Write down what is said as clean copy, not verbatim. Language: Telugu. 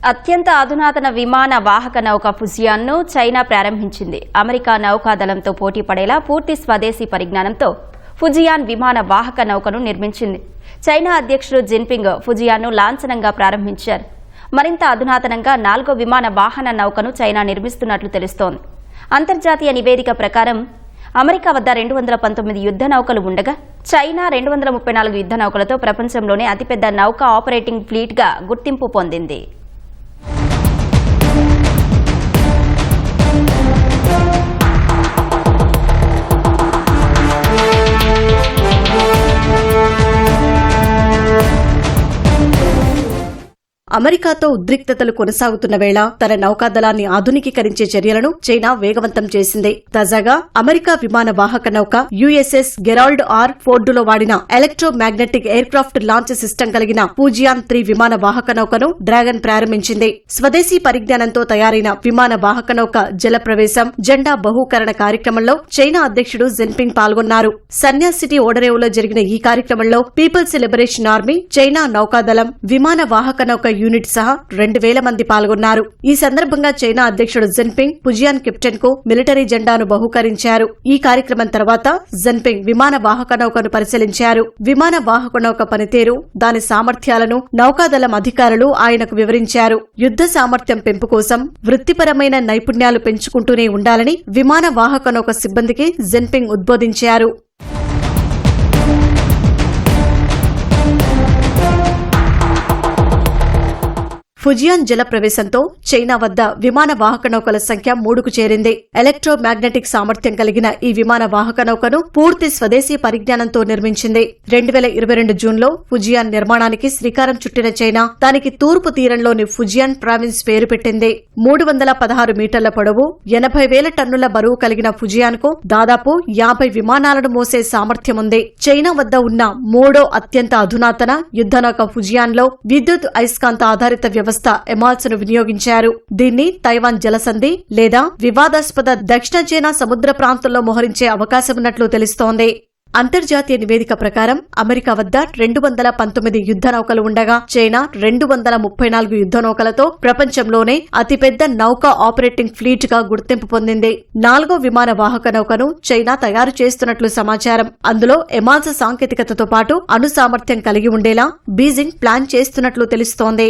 అత్యంత అధునాతన విమాన వాహక నౌక ఫుజియాన్ను చైనా ప్రారంభించింది. అమెరికా నౌకాదళంతో పోటీ పడేలా పూర్తి స్వదేశీ పరిజ్ఞానంతో ఫుజియాన్ విమాన వాహక నౌకను నిర్మించింది. చైనా అధ్యక్షుడు జిన్పింగ్ ఫుజియాన్ను లాంఛనంగా ప్రారంభించారు. మరింత అధునాతనంగా 4వ విమాన వాహన నౌకను చైనా నిర్మిస్తున్నట్లు తెలుస్తోంది. అంతర్జాతీయ నివేదిక ప్రకారం అమెరికా వద్ద 219 యుద్ధ నౌకలు ఉండగా చైనా 234 యుద్ధ నౌకలతో ప్రపంచంలోనే అతిపెద్ద నౌకా ఆపరేటింగ్ ఫ్లీట్గా గుర్తింపు పొందింది. అమెరికాతో ఉద్రిక్తతలు కొనసాగుతున్న వేళ తన నౌకాదళాన్ని ఆధునికీకరించే చర్యలను చైనా వేగవంతం చేసింది. తాజాగా అమెరికా విమాన వాహక నౌక యుఎస్ఎస్ గెరాల్డ్ ఆర్ ఫోర్డులో వాడిన electromagnetic air craft launch system కలిగిన ఫుజియాన్ 3 విమాన వాహక నౌకను డ్రాగన్ ప్రారంభించింది. స్వదేశీ పరిజ్ఞానంతో తయారైన విమాన వాహక నౌక జల ప్రవేశం, జెండా బహూకరణ కార్యక్రమంలో చైనా అధ్యక్షుడు జిన్పింగ్ పాల్గొన్నారు. సన్యాస్ సిటీ ఓడరేవులో జరిగిన ఈ కార్యక్రమంలో పీపుల్స్ లిబరేషన్ ఆర్మీ, చైనా నౌకాదళం, విమాన వాహక నౌక యూనిట్ సహా 2000 మంది పాల్గొన్నారు. ఈ సందర్భంగా చైనా అధ్యక్షుడు జిన్పింగ్ ఫుజియాన్ కెప్టెన్ కు మిలిటరీ జెండాను బహూకరించారు. ఈ కార్యక్రమం తర్వాత జిన్పింగ్ విమాన వాహక నౌకను పరిశీలించారు. విమాన వాహక నౌక పనితీరు, దాని సామర్థ్యాలను నౌకాదళం అధికారులు ఆయనకు వివరించారు. యుద్ధ సామర్థ్యం పెంపు కోసం వృత్తిపరమైన నైపుణ్యాలు పెంచుకుంటూనే ఉండాలని విమాన వాహక నౌక సిబ్బందికి జిన్పింగ్ ఉద్బోధించారు. ఫుజియాన్ జల ప్రవేశంతో చైనా వద్ద విమాన వాహక నౌకల సంఖ్య 3కు చేరింది. ఎలక్ట్రోమాగ్నెటిక్ సామర్థ్యం కలిగిన ఈ విమాన వాహక నౌకను పూర్తి స్వదేశీ పరిజ్ఞానంతో నిర్మించింది. 2022 జూన్లో ఫుజియాన్ నిర్మాణానికి శ్రీకారం చుట్టిన చైనా దానికి తూర్పు తీరంలోని ఫుజియాన్ ప్రావిన్స్ పేరు పెట్టింది. 316 మీటర్ల పొడవు, 80,000 టన్నుల బరువు కలిగిన ఫుజియాన్ కు దాదాపు 50 విమానాలను మోసే సామర్థ్యం ఉంది. చైనా వద్ద ఉన్న 3వ అత్యంత అధునాతన యుద్ధనౌక ఫుజియాన్ లో విద్యుత్ అయస్కాంత ఆధారిత వ్యవస్థ ఎమాల్స్ ను వినియోగించారు. దీన్ని తైవాన్ జలసంధి లేదా వివాదాస్పద దక్షిణ చైనా సముద్ర ప్రాంతంలో మోహరించే అవకాశమున్నట్లు తెలుస్తోంది. అంతర్జాతీయ నివేదిక ప్రకారం అమెరికా వద్ద 219 యుద్ధ నౌకలు ఉండగా చైనా 234 యుద్ధ నౌకలతో ప్రపంచంలోనే అతిపెద్ద నౌకా ఆపరేటింగ్ ఫ్లీట్ గా గుర్తింపు పొందింది. 4వ విమాన వాహక నౌకను చైనా తయారు చేస్తున్నట్లు సమాచారం. అందులో ఎమాల్స్ సాంకేతికతతో పాటు అణు సామర్థ్యం కలిగి ఉండేలా బీజింగ్ ప్లాన్ చేస్తున్నట్లు తెలుస్తోంది.